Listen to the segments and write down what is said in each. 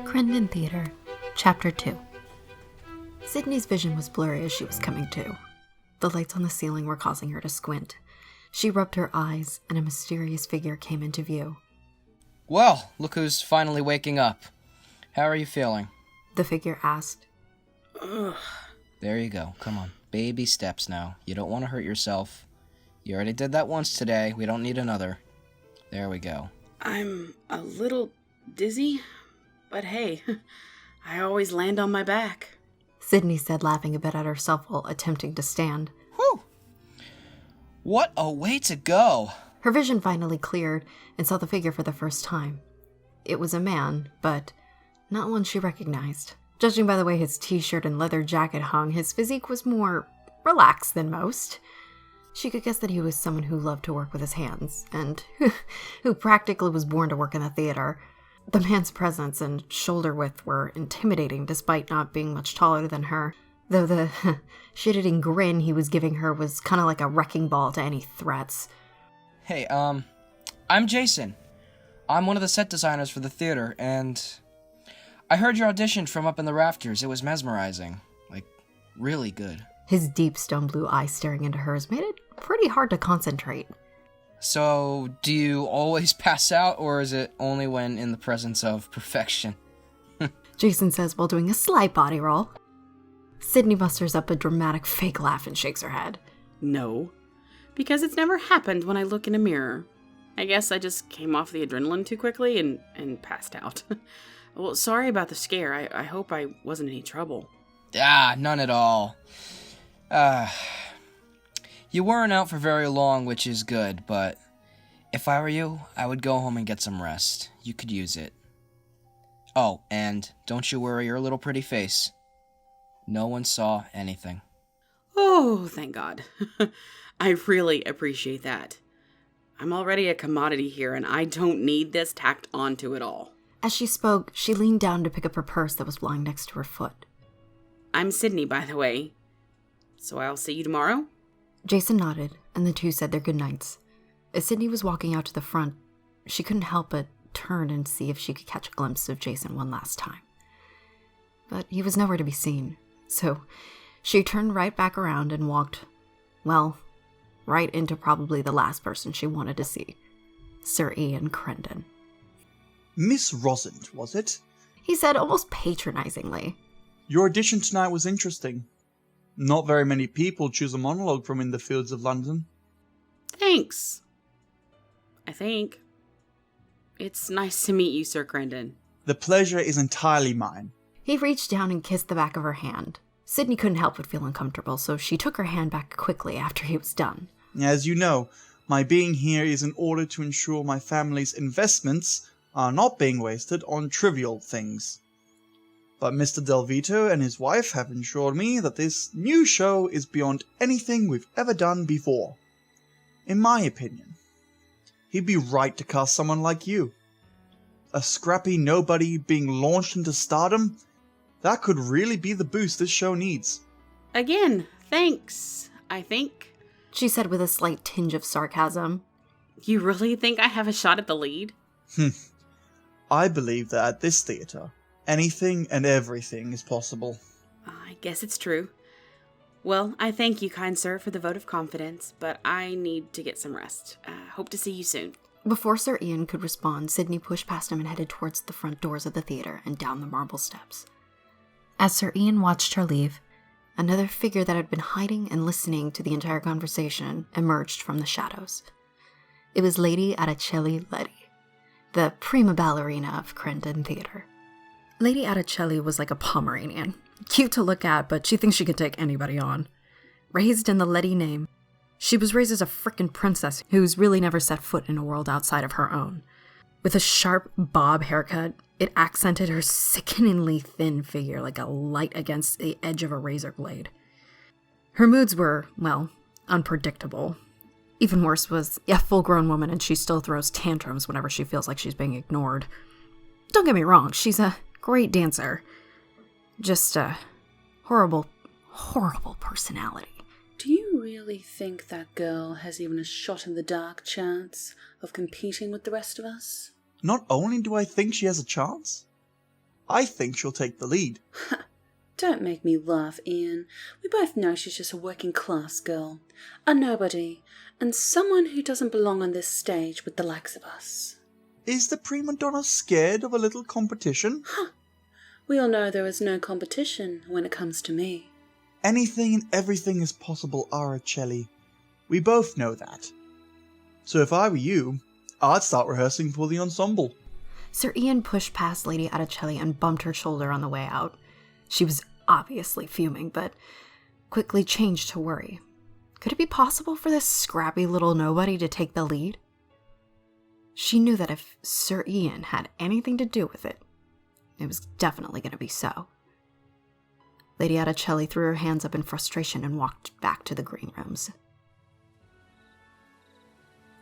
Crenden Theater, Chapter 2. Sydney's vision was blurry as she was coming to. The lights on the ceiling were causing her to squint. She rubbed her eyes, and a mysterious figure came into view. Well, look who's finally waking up. How are you feeling? The figure asked. Ugh. There you go. Come on. Baby steps now. You don't want to hurt yourself. You already did that once today. We don't need another. There we go. I'm a little dizzy, but hey, I always land on my back. Sydney said, laughing a bit at herself while attempting to stand. Whew! What a way to go! Her vision finally cleared and saw the figure for the first time. It was a man, but not one she recognized. Judging by the way his t-shirt and leather jacket hung, his physique was more relaxed than most. She could guess that he was someone who loved to work with his hands, and who practically was born to work in the theater. The man's presence and shoulder width were intimidating despite not being much taller than her, though the shit-eating grin he was giving her was kind of like a wrecking ball to any threats. Hey, I'm Jason. I'm one of the set designers for the theater, and I heard your audition from up in the rafters. It was mesmerizing. Like, really good. His deep stone blue eyes staring into hers made it pretty hard to concentrate. So, do you always pass out, or is it only when in the presence of perfection? Jason says while doing a slight body roll. Sydney musters up a dramatic fake laugh and shakes her head. No, because it's never happened when I look in a mirror. I guess I just came off the adrenaline too quickly and passed out. Well, sorry about the scare. I hope I wasn't any trouble. Ah, none at all. You weren't out for very long, which is good, but if I were you, I would go home and get some rest. You could use it. Oh, and don't you worry your little pretty face. No one saw anything. Oh, thank God. I really appreciate that. I'm already a commodity here, and I don't need this tacked onto it all. As she spoke, she leaned down to pick up her purse that was lying next to her foot. I'm Sydney, by the way. So I'll see you tomorrow? Jason nodded, and the two said their goodnights. As Sydney was walking out to the front, she couldn't help but turn and see if she could catch a glimpse of Jason one last time. But he was nowhere to be seen, so she turned right back around and walked, well, right into probably the last person she wanted to see, Sir Ian Crenden. Miss Rosand, was it? He said almost patronizingly. Your audition tonight was interesting. Not very many people choose a monologue from In the Fields of London. Thanks. I think. It's nice to meet you, Sir Crenden. The pleasure is entirely mine. He reached down and kissed the back of her hand. Sydney couldn't help but feel uncomfortable, so she took her hand back quickly after he was done. As you know, my being here is in order to ensure my family's investments are not being wasted on trivial things. But Mr. Del Vito and his wife have assured me that this new show is beyond anything we've ever done before. In my opinion, he'd be right to cast someone like you. A scrappy nobody being launched into stardom, that could really be the boost this show needs. Again, thanks, I think. She said with a slight tinge of sarcasm. You really think I have a shot at the lead? I believe that at this theatre, anything and everything is possible. I guess it's true. Well, I thank you, kind sir, for the vote of confidence, but I need to get some rest. Hope to see you soon. Before Sir Ian could respond, Sydney pushed past him and headed towards the front doors of the theatre and down the marble steps. As Sir Ian watched her leave, another figure that had been hiding and listening to the entire conversation emerged from the shadows. It was Lady Atticelli Letty, the prima ballerina of Crenden Theatre. Lady Atticelli was like a Pomeranian. Cute to look at, but she thinks she can take anybody on. Raised in the Letty name, she was raised as a frickin' princess who's really never set foot in a world outside of her own. With a sharp bob haircut, it accented her sickeningly thin figure like a light against the edge of a razor blade. Her moods were, well, unpredictable. Even worse was a full-grown woman and she still throws tantrums whenever she feels like she's being ignored. Don't get me wrong, she's a great dancer. Just a horrible, horrible personality. Do you really think that girl has even a shot in the dark chance of competing with the rest of us? Not only do I think she has a chance, I think she'll take the lead. Don't make me laugh, Ian. We both know she's just a working-class girl, a nobody, and someone who doesn't belong on this stage with the likes of us. Is the prima donna scared of a little competition? We all know there is no competition when it comes to me. Anything and everything is possible, Araceli. We both know that. So if I were you, I'd start rehearsing for the ensemble. Sir Ian pushed past Lady Araceli and bumped her shoulder on the way out. She was obviously fuming, but quickly changed to worry. Could it be possible for this scrappy little nobody to take the lead? She knew that if Sir Ian had anything to do with it, it was definitely going to be so. Lady Araceli threw her hands up in frustration and walked back to the green rooms.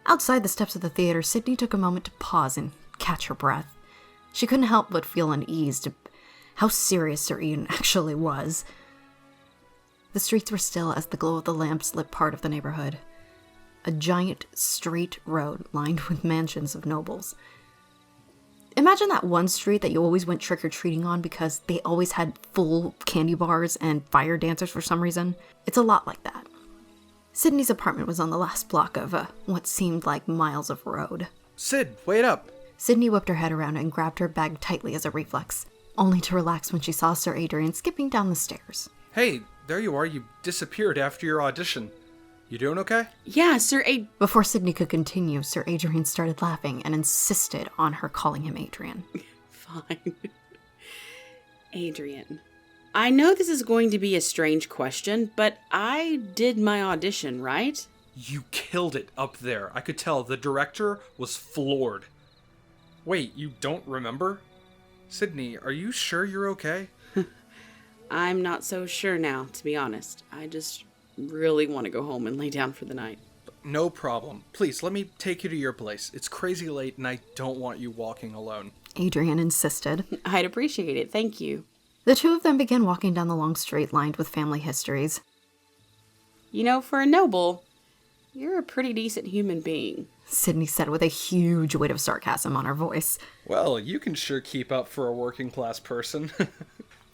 Outside the steps of the theater, Sydney took a moment to pause and catch her breath. She couldn't help but feel uneased how serious Sir Ian actually was. The streets were still as the glow of the lamps lit part of the neighborhood. A giant straight road lined with mansions of nobles. Imagine that one street that you always went trick-or-treating on because they always had full candy bars and fire dancers for some reason. It's a lot like that. Sydney's apartment was on the last block of what seemed like miles of road. Sid, wait up! Sydney whipped her head around and grabbed her bag tightly as a reflex, only to relax when she saw Sir Adrian skipping down the stairs. Hey, there you are. You disappeared after your audition. You doing okay? Yeah, Sir Before Sydney could continue, Sir Adrian started laughing and insisted on her calling him Adrian. Fine. Adrian. I know this is going to be a strange question, but I did my audition, right? You killed it up there. I could tell the director was floored. Wait, you don't remember? Sydney, are you sure you're okay? I'm not so sure now, to be honest. I just really want to go home and lay down for the night. No problem. Please, let me take you to your place. It's crazy late and I don't want you walking alone. Adrian insisted. I'd appreciate it, thank you. The two of them began walking down the long street lined with family histories. You know, for a noble, you're a pretty decent human being, Sydney said with a huge weight of sarcasm on her voice. Well, you can sure keep up for a working class person.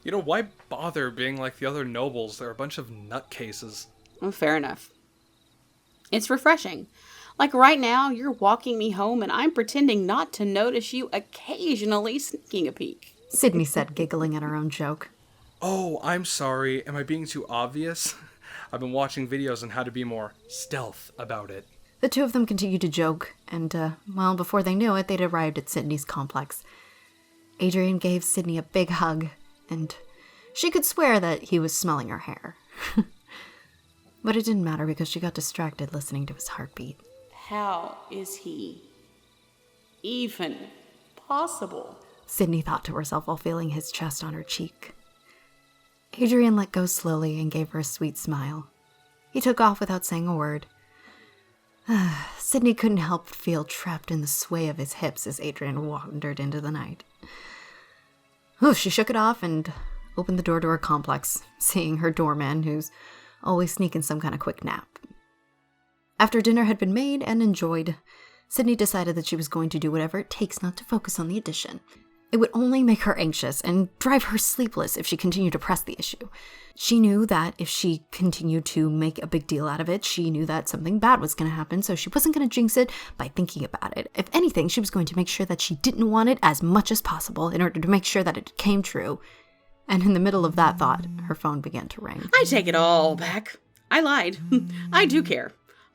You know, why bother being like the other nobles? They're a bunch of nutcases. Well, fair enough. It's refreshing. Like right now, you're walking me home and I'm pretending not to notice you occasionally sneaking a peek. Sydney said, giggling at her own joke. Oh, I'm sorry. Am I being too obvious? I've been watching videos on how to be more stealth about it. The two of them continued to joke, and, well, before they knew it, they'd arrived at Sydney's complex. Adrian gave Sydney a big hug, and she could swear that he was smelling her hair. But it didn't matter because she got distracted listening to his heartbeat. How is he even possible? Sydney thought to herself while feeling his chest on her cheek. Adrian let go slowly and gave her a sweet smile. He took off without saying a word. Sydney couldn't help but feel trapped in the sway of his hips as Adrian wandered into the night. She shook it off and opened the door to her complex, seeing her doorman, who's always sneaking some kind of quick nap. After dinner had been made and enjoyed, Sydney decided that she was going to do whatever it takes not to focus on the audition. It would only make her anxious and drive her sleepless if she continued to press the issue. She knew that if she continued to make a big deal out of it, she knew that something bad was going to happen, so she wasn't going to jinx it by thinking about it. If anything, she was going to make sure that she didn't want it as much as possible in order to make sure that it came true. And in the middle of that thought, her phone began to ring. I take it all back. I lied. I do care.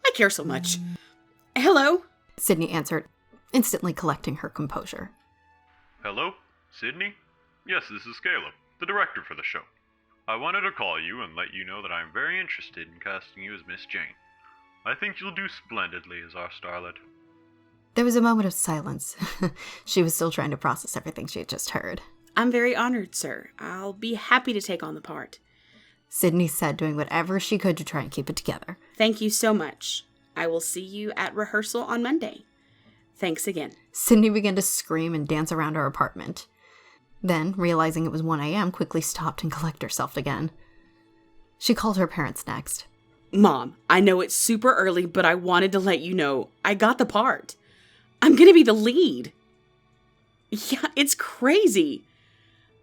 I care so much. Hello? Sydney answered, instantly collecting her composure. Hello? Sydney? Yes, this is Caleb, the director for the show. I wanted to call you and let you know that I am very interested in casting you as Miss Jane. I think you'll do splendidly as our starlet. There was a moment of silence. She was still trying to process everything she had just heard. I'm very honored, sir. I'll be happy to take on the part. Sydney said, doing whatever she could to try and keep it together. Thank you so much. I will see you at rehearsal on Monday. Thanks again. Sydney began to scream and dance around her apartment. Then, realizing it was 1 a.m., quickly stopped and collected herself again. She called her parents next. Mom, I know it's super early, but I wanted to let you know I got the part. I'm going to be the lead. Yeah, it's crazy.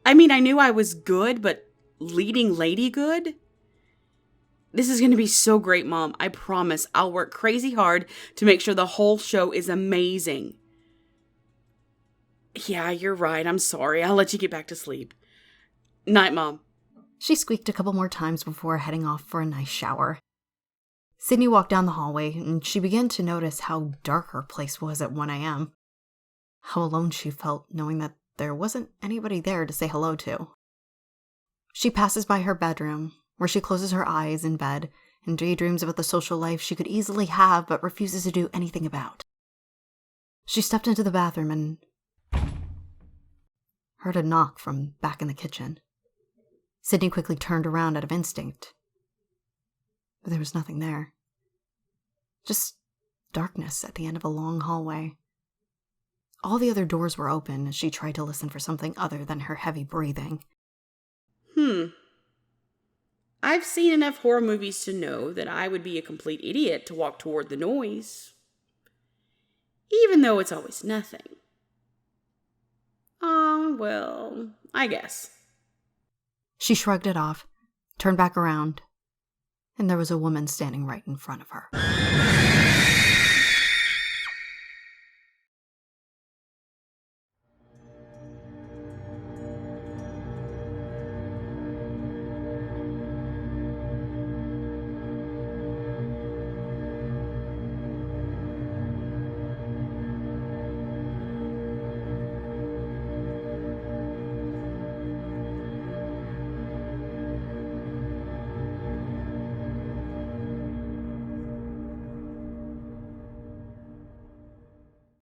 I mean, I knew I was good, but leading Lady Good? This is going to be so great, Mom. I promise I'll work crazy hard to make sure the whole show is amazing. Yeah, you're right. I'm sorry. I'll let you get back to sleep. Night, Mom. She squeaked a couple more times before heading off for a nice shower. Sydney walked down the hallway, and she began to notice how dark her place was at 1 a.m. How alone she felt, knowing that there wasn't anybody there to say hello to. She passes by her bedroom, where she closes her eyes in bed and daydreams about the social life she could easily have but refuses to do anything about. She stepped into the bathroom and heard a knock from back in the kitchen. Sydney quickly turned around out of instinct, but there was nothing there. Just darkness at the end of a long hallway. All the other doors were open as she tried to listen for something other than her heavy breathing. I've seen enough horror movies to know that I would be a complete idiot to walk toward the noise. Even though it's always nothing. Well, I guess. She shrugged it off, turned back around, and there was a woman standing right in front of her.